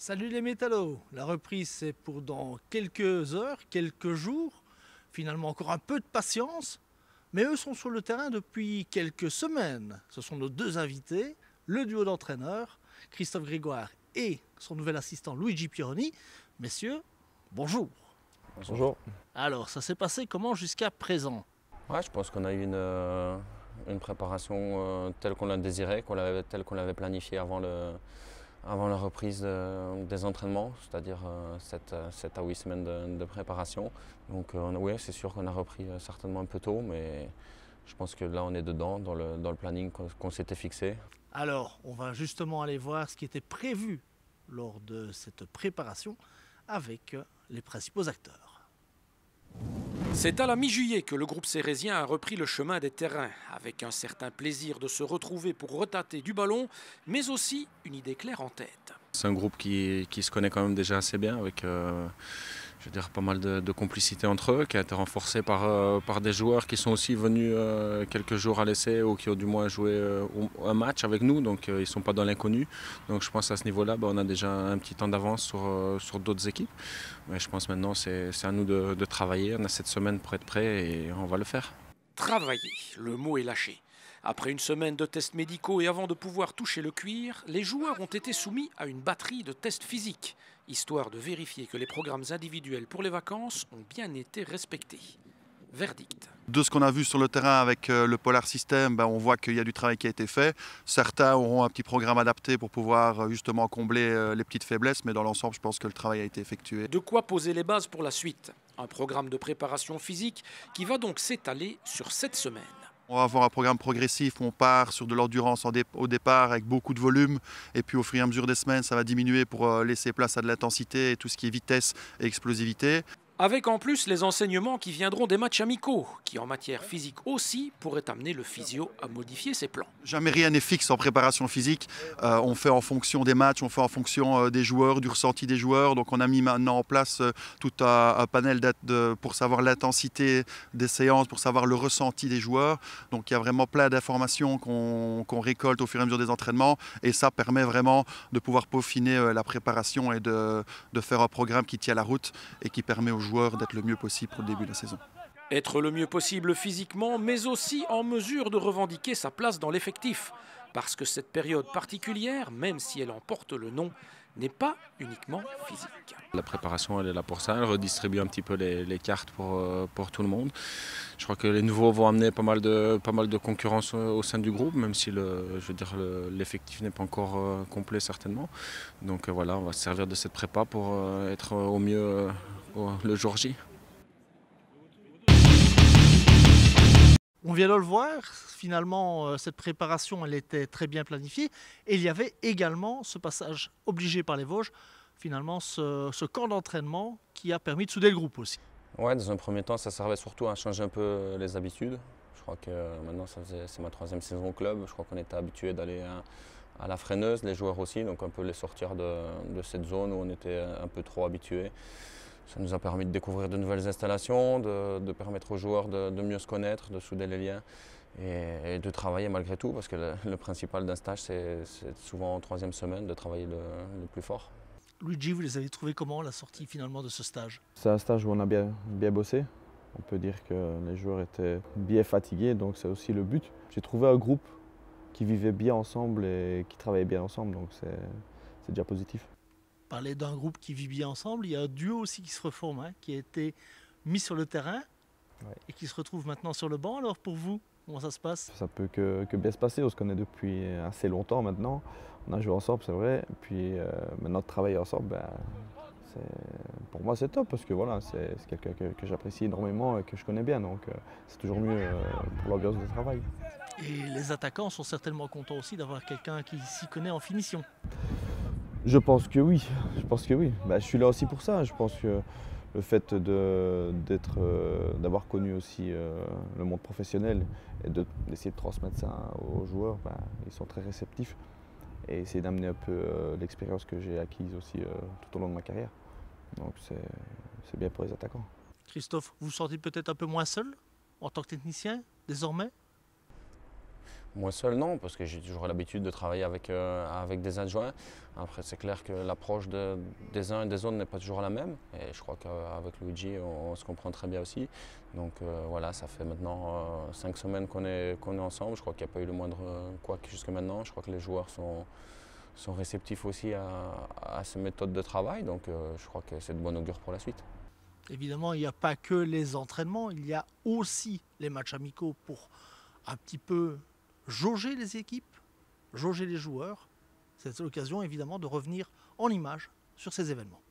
Salut les métallos, la reprise c'est pour dans quelques heures, quelques jours, finalement encore un peu de patience, mais eux sont sur le terrain depuis quelques semaines. Ce sont nos deux invités, le duo d'entraîneurs, Christophe Grégoire et son nouvel assistant Luigi Pieroni. Messieurs, bonjour. Bonjour. Alors, ça s'est passé comment jusqu'à présent? Ouais, je pense qu'on a eu une préparation telle qu'on l'a désiré, telle qu'on l'avait planifiée avant la reprise des entraînements, c'est-à-dire 7 à 8 semaines de préparation. Donc oui, c'est sûr qu'on a repris certainement un peu tôt, mais je pense que là on est dedans, dans le planning qu'on s'était fixé. Alors, on va justement aller voir ce qui était prévu lors de cette préparation avec les principaux acteurs. C'est à la mi-juillet que le groupe cérésien a repris le chemin des terrains, avec un certain plaisir de se retrouver pour retâter du ballon, mais aussi une idée claire en tête. C'est un groupe qui se connaît quand même déjà assez bien, avec je veux dire, pas mal de complicité entre eux, qui a été renforcé par des joueurs qui sont aussi venus quelques jours à l'essai ou qui ont du moins joué un match avec nous, donc ils ne sont pas dans l'inconnu. Donc je pense à ce niveau-là, on a déjà un petit temps d'avance sur d'autres équipes. Mais je pense maintenant c'est à nous de travailler. On a cette semaine pour être prêts et on va le faire. Travailler, le mot est lâché. Après une semaine de tests médicaux et avant de pouvoir toucher le cuir, les joueurs ont été soumis à une batterie de tests physiques, histoire de vérifier que les programmes individuels pour les vacances ont bien été respectés. Verdict. De ce qu'on a vu sur le terrain avec le Polar System, on voit qu'il y a du travail qui a été fait. Certains auront un petit programme adapté pour pouvoir justement combler les petites faiblesses, mais dans l'ensemble, je pense que le travail a été effectué. De quoi poser les bases pour la suite. Un programme de préparation physique qui va donc s'étaler sur 7 semaines. On va avoir un programme progressif où on part sur de l'endurance au départ avec beaucoup de volume et puis au fur et à mesure des semaines ça va diminuer pour laisser place à de l'intensité et tout ce qui est vitesse et explosivité. Avec en plus les enseignements qui viendront des matchs amicaux, qui en matière physique aussi pourraient amener le physio à modifier ses plans. Jamais rien n'est fixe en préparation physique. On fait en fonction des matchs, on fait en fonction des joueurs, du ressenti des joueurs. Donc on a mis maintenant en place tout un panel pour savoir l'intensité des séances, pour savoir le ressenti des joueurs. Donc il y a vraiment plein d'informations qu'on récolte au fur et à mesure des entraînements. Et ça permet vraiment de pouvoir peaufiner la préparation et de faire un programme qui tient la route et qui permet aux joueurs d'être le mieux possible pour le début de la saison. Être le mieux possible physiquement, mais aussi en mesure de revendiquer sa place dans l'effectif. Parce que cette période particulière, même si elle en porte le nom, n'est pas uniquement physique. La préparation, elle est là pour ça, elle redistribue un petit peu les cartes pour tout le monde. Je crois que les nouveaux vont amener pas mal de concurrence au sein du groupe, même si l'effectif n'est pas encore complet certainement. Donc voilà, on va se servir de cette prépa pour être au mieux le jour J. On vient de le voir, finalement cette préparation elle était très bien planifiée et il y avait également ce passage obligé par les Vosges, finalement ce camp d'entraînement qui a permis de souder le groupe aussi. Ouais, dans un premier temps, ça servait surtout à changer un peu les habitudes. Je crois que maintenant, c'est ma 3e saison au club. Je crois qu'on était habitué d'aller à la Freineuse, les joueurs aussi, donc un peu les sortir de cette zone où on était un peu trop habitués. Ça nous a permis de découvrir de nouvelles installations, de permettre aux joueurs de mieux se connaître, de souder les liens et de travailler malgré tout, parce que le principal d'un stage, c'est souvent en 3e semaine de travailler le plus fort. Luigi, vous les avez trouvés comment la sortie finalement de ce stage? C'est un stage où on a bien bossé. On peut dire que les joueurs étaient bien fatigués, donc c'est aussi le but. J'ai trouvé un groupe qui vivait bien ensemble et qui travaillait bien ensemble, donc c'est déjà positif. Parler d'un groupe qui vit bien ensemble, il y a un duo aussi qui se reforme, qui a été mis sur le terrain et qui se retrouve maintenant sur le banc. Alors pour vous, comment ça se passe? Ça peut que bien se passer, on se connaît depuis assez longtemps maintenant. On a joué ensemble, c'est vrai, et puis maintenant de travailler ensemble, pour moi c'est top parce que voilà, c'est quelqu'un que j'apprécie énormément et que je connais bien, donc c'est toujours mieux pour l'ambiance de travail. Et les attaquants sont certainement contents aussi d'avoir quelqu'un qui s'y connaît en finition. Je pense que oui, je suis là aussi pour ça. Je pense que le fait d'avoir connu aussi le monde professionnel et d'essayer de transmettre ça aux joueurs, ils sont très réceptifs et essayer d'amener un peu l'expérience que j'ai acquise aussi tout au long de ma carrière. Donc c'est bien pour les attaquants. Christophe, vous vous sentez peut-être un peu moins seul en tant que technicien désormais? Moi seul, non, parce que j'ai toujours l'habitude de travailler avec des adjoints. Après, c'est clair que l'approche des uns et des autres n'est pas toujours la même. Et je crois qu'avec Luigi, on se comprend très bien aussi. Donc voilà, ça fait maintenant 5 semaines qu'on est ensemble. Je crois qu'il n'y a pas eu le moindre couac jusque maintenant. Je crois que les joueurs sont réceptifs aussi à ces méthodes de travail. Donc je crois que c'est de bon augure pour la suite. Évidemment, il n'y a pas que les entraînements, il y a aussi les matchs amicaux pour un petit peu jauger les équipes, jauger les joueurs. C'est l'occasion évidemment de revenir en images sur ces événements.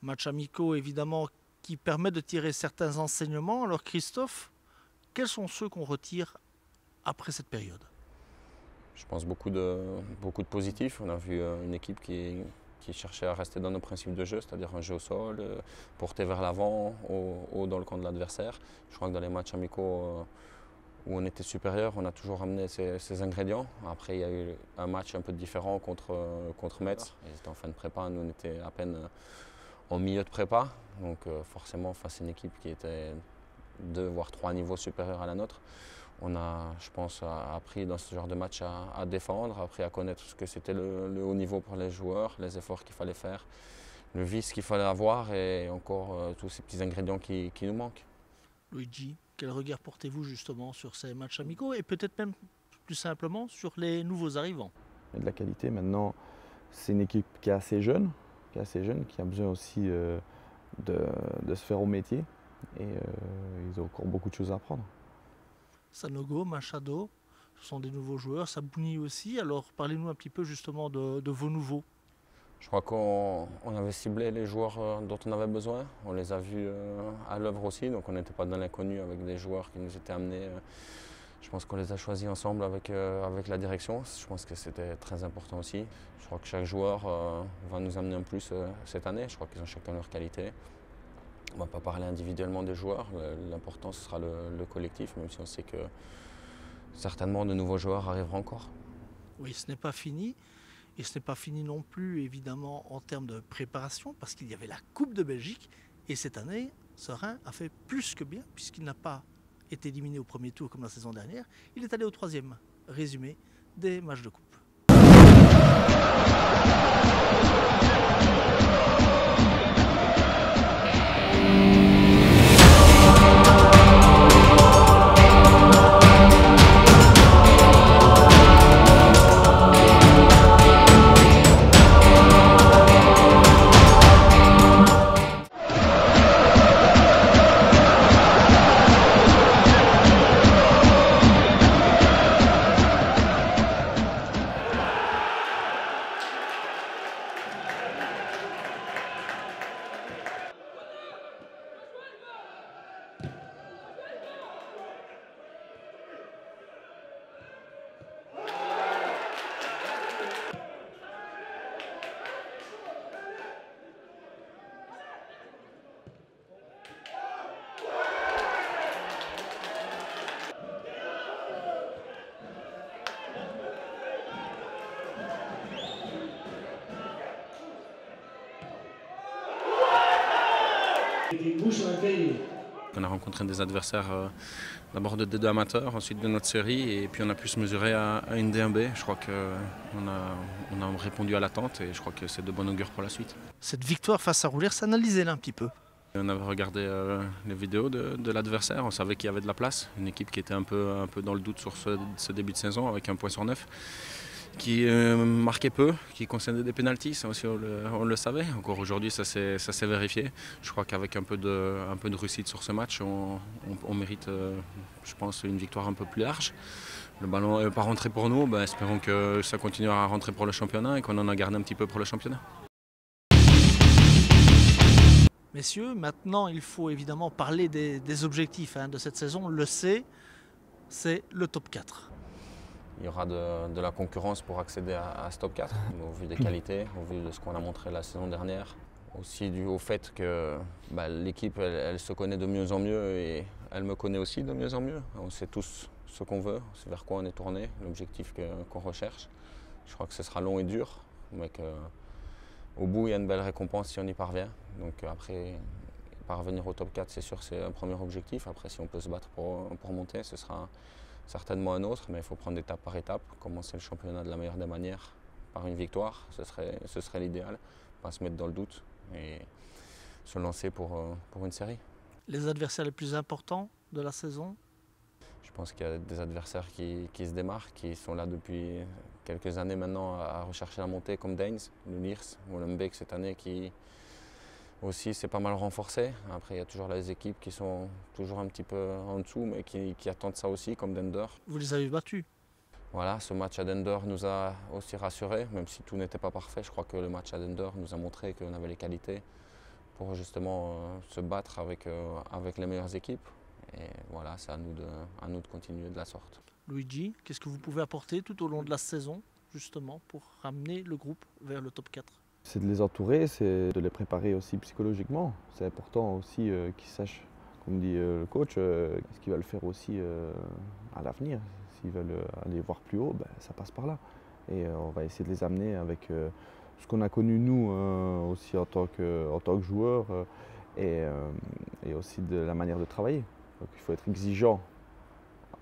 Matchs amicaux évidemment qui permettent de tirer certains enseignements. Alors Christophe, quels sont ceux qu'on retire après cette période? Je pense beaucoup de positifs. On a vu une équipe qui cherchait à rester dans nos principes de jeu, c'est-à-dire un jeu au sol, porté vers l'avant, haut dans le camp de l'adversaire. Je crois que dans les matchs amicaux où on était supérieur, on a toujours amené ces ingrédients. Après, il y a eu un match un peu différent contre Metz. Ils étaient en fin de prépa, nous on était à peine en milieu de prépa. Donc forcément, face à une équipe qui était 2 voire 3 niveaux supérieurs à la nôtre. On a, je pense, appris dans ce genre de match à défendre, appris à connaître ce que c'était le haut niveau pour les joueurs, les efforts qu'il fallait faire, le vice qu'il fallait avoir et encore tous ces petits ingrédients qui nous manquent. Luigi, quel regard portez-vous justement sur ces matchs amicaux et peut-être même plus simplement sur les nouveaux arrivants? Il y a de la qualité. Maintenant, c'est une équipe qui est assez jeune, qui a besoin aussi de se faire au métier et ils ont encore beaucoup de choses à apprendre. Sanogo, Machado, ce sont des nouveaux joueurs, Sabouni aussi. Alors parlez-nous un petit peu justement de vos nouveaux. Je crois qu'on avait ciblé les joueurs dont on avait besoin. On les a vus à l'œuvre aussi, donc on n'était pas dans l'inconnu avec des joueurs qui nous étaient amenés. Je pense qu'on les a choisis ensemble avec la direction. Je pense que c'était très important aussi. Je crois que chaque joueur va nous amener un plus cette année. Je crois qu'ils ont chacun leur qualité. On ne va pas parler individuellement des joueurs, l'important ce sera le collectif, même si on sait que certainement de nouveaux joueurs arriveront encore. Oui, ce n'est pas fini. Et ce n'est pas fini non plus, évidemment, en termes de préparation, parce qu'il y avait la Coupe de Belgique. Et cette année, Serein a fait plus que bien, puisqu'il n'a pas été éliminé au premier tour comme la saison dernière. Il est allé au troisième résumé des matchs de coupe. On a rencontré des adversaires d'abord de D2 amateurs, ensuite de notre série, et puis on a pu se mesurer à une D1B. Je crois qu'on a répondu à l'attente et je crois que c'est de bon augure pour la suite. Cette victoire face à Roulières, analysez-la un petit peu. On avait regardé les vidéos de l'adversaire, on savait qu'il y avait de la place. Une équipe qui était un peu dans le doute sur ce début de saison avec 1 point sur 9. Qui marquait peu, qui concédait des pénaltys, ça aussi on le savait. Encore aujourd'hui, ça s'est vérifié. Je crois qu'avec un peu de réussite sur ce match, on mérite, je pense, une victoire un peu plus large. Le ballon n'est pas rentré pour nous, espérons que ça continuera à rentrer pour le championnat et qu'on en a gardé un petit peu pour le championnat. Messieurs, maintenant il faut évidemment parler des objectifs de cette saison. On le sait, c'est le top 4. Il y aura de la concurrence pour accéder à ce top 4, au vu des qualités, au vu de ce qu'on a montré la saison dernière. Aussi dû au fait que l'équipe elle se connaît de mieux en mieux et elle me connaît aussi de mieux en mieux. On sait tous ce qu'on veut, c'est vers quoi on est tourné, l'objectif qu'on recherche. Je crois que ce sera long et dur, mais qu'au bout il y a une belle récompense si on y parvient. Donc après, parvenir au top 4, c'est sûr, c'est un premier objectif. Après, si on peut se battre pour monter, ce sera certainement un autre, mais il faut prendre étape par étape, commencer le championnat de la meilleure des manières, par une victoire, ce serait l'idéal, pas se mettre dans le doute et se lancer pour une série. Les adversaires les plus importants de la saison? Je pense qu'il y a des adversaires qui se démarquent, qui sont là depuis quelques années maintenant à rechercher la montée, comme Daines, le Liers, Molenbeek cette année qui aussi s'est pas mal renforcé. Après, il y a toujours les équipes qui sont toujours un petit peu en dessous, mais qui attendent ça aussi, comme Dender. Vous les avez battus? Voilà, ce match à Dender nous a aussi rassurés, même si tout n'était pas parfait. Je crois que le match à Dender nous a montré qu'on avait les qualités pour justement se battre avec les meilleures équipes. Et voilà, c'est à nous de continuer de la sorte. Luigi, qu'est-ce que vous pouvez apporter tout au long de la saison, justement, pour ramener le groupe vers le top 4? C'est de les entourer, c'est de les préparer aussi psychologiquement. C'est important aussi qu'ils sachent, comme dit le coach, ce qu'ils veulent faire aussi à l'avenir. S'ils veulent aller voir plus haut, ça passe par là. Et on va essayer de les amener avec ce qu'on a connu nous aussi en tant que joueurs et aussi de la manière de travailler. Donc il faut être exigeant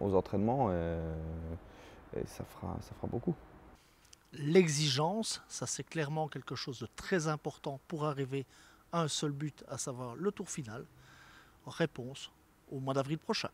aux entraînements et ça fera beaucoup. L'exigence, ça c'est clairement quelque chose de très important pour arriver à un seul but, à savoir le tour final. Réponse au mois d'avril prochain.